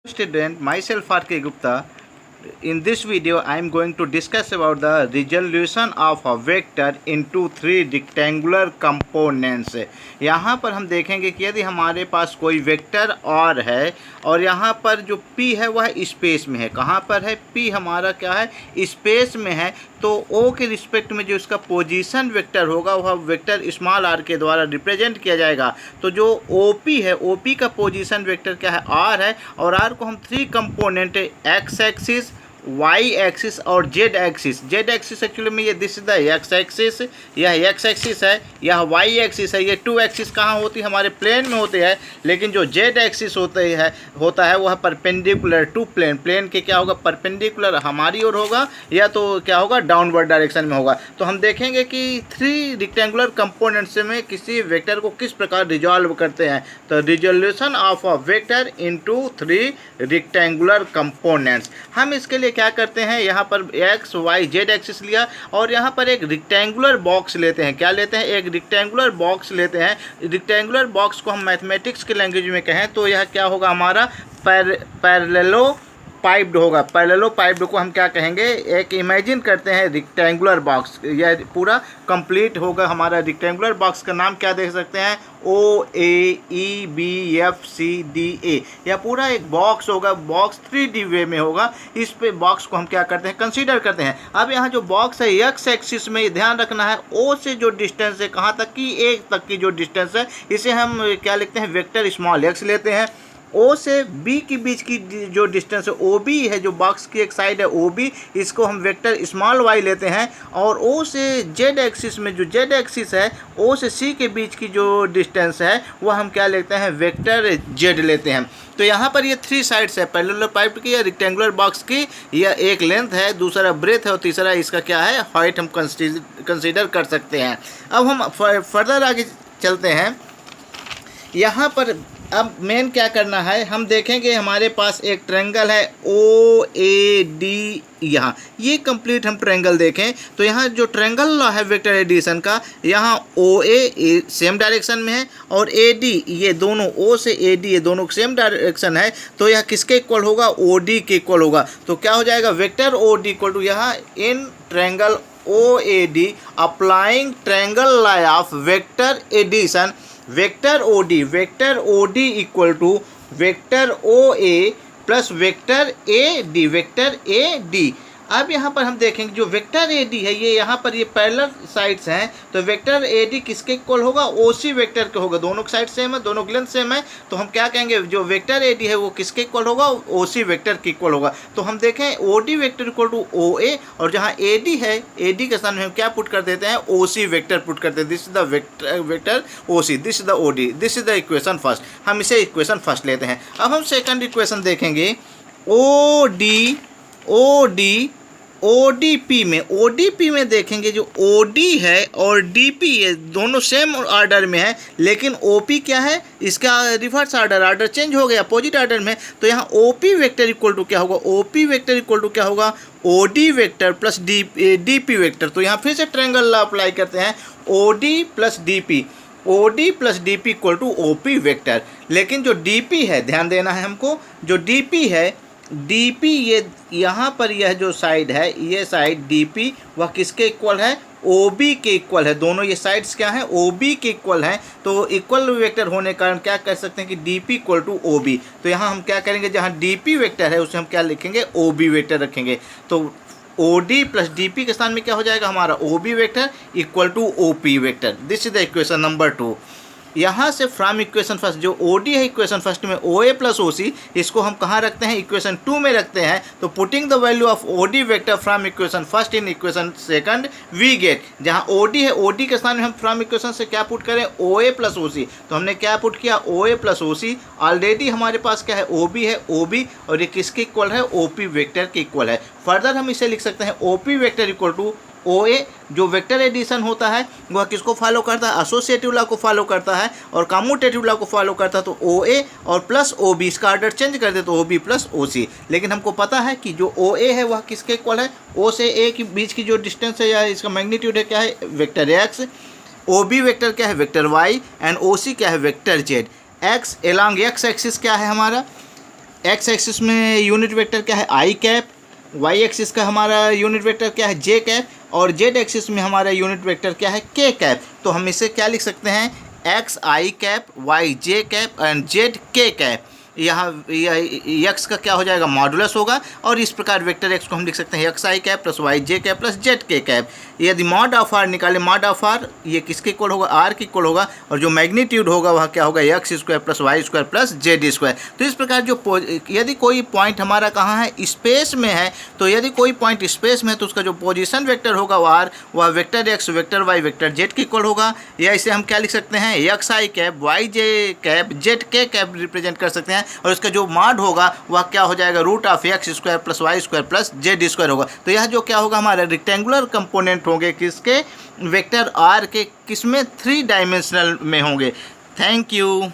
Student, myself R.K. Gupta. In this video I am going to discuss about the resolution of a vector into three rectangular components. यहाँ पर हम देखेंगे कि यदि हमारे पास कोई वेक्टर और है और यहाँ पर जो P है वह स्पेस में है। कहाँ पर है? P हमारा क्या है? स्पेस में है। तो O के रिस्पेक्ट में जो इसका पोजीशन वेक्टर होगा वह वेक्टर स्मॉल r के द्वारा रिप्रेजेंट किया जाएगा। तो जो OP है, OP का पोजीशन वेक्टर क्या है? R है। और R को हम three component x axis, y axis और z axis. z axis actually में ये this is the x axis, यह x एक्सिस है, यह y एक्सिस है। ये टू एक्सिस कहाँ होती है? हमारे प्लेन में होते हैं। लेकिन जो z एक्सिस होता है वह परपेंडिकुलर टू प्लेन। प्लेन के क्या होगा? परपेंडिकुलर हमारी ओर होगा या तो क्या होगा? डाउनवर्ड डायरेक्शन में होगा। तो हम देखेंगे कि थ्री रिक्टेंगुलर कंपोनेंट्स में किसी वेक्टर को किस प्रकार रिजॉल्व करते हैं। तो resolution of a vector into three rectangular components. हम इसके लिए क्या करते हैं? यहाँ पर x y z एक्सिस लिया और यहाँ पर एक रिक्टेंगुलर बॉक्स लेते हैं। क्या लेते हैं? एक रिक्टेंगुलर बॉक्स लेते हैं। रिक्टेंगुलर बॉक्स को हम मैथमेटिक्स के लैंग्वेज में कहें तो यह क्या होगा? हमारा पैरेललो पाइप्ड होगा। पैरेललो पाइप्ड को हम क्या कहेंगे? एक इमेजिन करते हैं रिक्टेंगुलर बॉक्स। यह पूरा कंप्लीट होगा। हमारा रिक्टेंगुलर बॉक्स का नाम क्या देख सकते हैं? OAEBFCDA। यह पूरा एक बॉक्स होगा। बॉक्स 3D वे में होगा। इस पे बॉक्स को हम क्या करते हैं? कंसीडर करते हैं। अब यहाँ जो बॉक्स है x एक्सिस में ध्यान रखना है O से जो डिस्टेंस है, कहाँ तक की? A तक की जो डिस्टेंस है, इसे हम क्या लिखते हैं? वेक्टर स्मॉल x लेते हैं। O से B के बीच की जो डिस्टेंस है OB है, जो बॉक्स की एक साइड है OB, इसको हम वेक्टर स्मॉल y लेते हैं। और O से Z एक्सिस में जो Z एक्सिस है, O से C के बीच की जो डिस्टेंस है वह हम क्या लेते हैं? वेक्टर Z लेते हैं। तो यहाँ पर ये थ्री साइड्स है पैरेलल पाइप की या रेक्टेंगुलर बॉक्स की। यह एक लेंथ है, दूसरा ब्रेथ है और तीसरा इसका क्या है? हाइट हम कंसीडर कर सकते हैं। अब हम फर्दर आगे चलते हैं। यहाँ पर अब मेन क्या करना है? हम देखेंगे हमारे पास एक ट्रायंगल है OAD। यहाँ ये कंप्लीट हम ट्रायंगल देखें तो यहाँ जो ट्रायंगल लॉ है वेक्टर एडिशन का, यहाँ OA सेम डायरेक्शन में है और AD ये दोनों O से AD ये दोनों सेम डायरेक्शन है। तो यह किसके इक्वल होगा? OD के इक्वल होगा। तो क्या हो जाएगा? वेक्टर OD इक्वल टू यहाँ in triangle OAD applying triangle law of vector addition, vector OD equal to vector OA plus vector AD। अब यहाँ पर हम देखेंगे जो वेक्टर AD है, ये यहाँ पर ये पैरेलल साइड्स हैं। तो वेक्टर AD किसके इक्वल होगा? OC वेक्टर के होगा। दोनों साइड सेम है, दोनों लेंथ सेम है। तो हम क्या कहेंगे? जो वेक्टर AD है वो किसके इक्वल होगा? OC वेक्टर के इक्वल होगा। तो हम देखें OD vector equal to OA और जहाँ AD है, AD के सामने हम क्या पुट कर देते हैं? OC वेक्टर पुट करते हैं। This is the vector OC, this is the OD, this is the equation first. हम इसे इक्वेशन फर्स्ट लेते हैं। अब हम सेकंड इक्वेशन देखेंगे। ODP में देखेंगे जो OD है और DP ये दोनों सेम ऑर्डर में है, लेकिन OP क्या है? इसका रिवर्स ऑर्डर चेंज हो गया, अपोजिट ऑर्डर में। तो यहाँ OP वेक्टर इक्वल टू क्या होगा? OP वेक्टर इक्वल टू क्या होगा? OD vector plus DP vector. तो यहाँ फिर से ट्रायंगल लॉ अप्लाई करते हैं। OD plus DP equal to OP vector. लेकिन जो DP है, ध्यान देना है हमको, जो DP है, DP ये यहाँ पर यह जो साइड है, ये साइड DP वह किसके इक्वल है? OB के इक्वल है। दोनों ये साइड्स क्या हैं? OB के इक्वल हैं। तो इक्वल वेक्टर होने के कारण क्या कर सकते हैं कि DP इक्वल टू OB। तो यहाँ हम क्या करेंगे? जहाँ DP वेक्टर है उसे हम क्या लिखेंगे? OB वेक्टर रखेंगे। तो OD प्लस DP के स्थान में क्या हो जाएगा? हमारा OB vector equal to OP vector. This is the equation number 2। यहाँ से फ्रॉम इक्वेशन फर्स्ट जो OD है इक्वेशन फर्स्ट में OA प्लस OC, इसको हम कहाँ रखते हैं? इक्वेशन 2 में रखते हैं। तो putting the value of OD vector from equation first in equation second we get, जहाँ OD है OD के स्थान में हम फ्रॉम इक्वेशन से क्या पुट करें? OA plus OC। तो हमने क्या पुट किया? OA plus OC। ऑलरेडी हमारे पास क्या है? OB है OB और ये किसके इक्वल है? OP वेक्टर के इक्वल है। फर्दर हम इसे लिख सकते हैं OP vector equal to OA। जो वेक्टर एडिशन होता है वह किसको फॉलो करता है? एसोसिएटिव लॉ को फॉलो करता है और कम्यूटेटिव लॉ को फॉलो करता है। तो OA और प्लस OB, इसका ऑर्डर चेंज कर दे तो OB प्लस OC। लेकिन हमको पता है कि जो OA है वह किसके इक्वल है? O से A के बीच की जो डिस्टेंस है या इसका मैग्नीट्यूड है क्या है? Vector X। OB वेक्टर क्या है? Vector Y। एंड OC क्या है? Vector Z। X along X axis क्या है हमारा? एक्स एक्सिस में यूनिट वेक्टर क्या है आई कैप, वाई एक्सिस का हमारा यूनिट वेक्टर क्या है जे कैप, और जेड एक्सिस में हमारा यूनिट वेक्टर क्या है के कैप। तो हम इसे क्या लिख सकते हैं, X I cap, Y J cap and Z K cap. यहाँ यक्स का क्या हो जाएगा, मॉडुलस होगा, और इस प्रकार वेक्टर एक्स को हम लिख सकते हैं X I cap plus Y J cap plus Z K cap. यदि मॉड ऑफ आर निकाले, मॉड ऑफ आर ये किसके इक्वल होगा, आर के इक्वल होगा, और जो मैग्नीट्यूड होगा वह क्या होगा, X square plus Y square plus Z square. तो इस प्रकार जो यदि कोई पॉइंट हमारा कहाँ है, स्पेस में है, तो यदि कोई पॉइंट स्पेस में है तो उसका जो पोजीशन वेक्टर होगा वो आर, वह vector X, vector Y, vector Z के इक्वल होगा। या इसे हम क्या लिख सकते हैं, X I cap, Y J cap, Z K cap represent कर सकते हैं, और इसका जो मॉड होगा वह क्या हो जाएगा, root of X square plus Y square plus Z square होगा। तो यह जो क्या होगा, हमारा रेक्टेंगुलर कंपोनेंट होंगे किसके, वेक्टर आर के, किसमें 3 डायमेंशनल में होंगे। Thank you.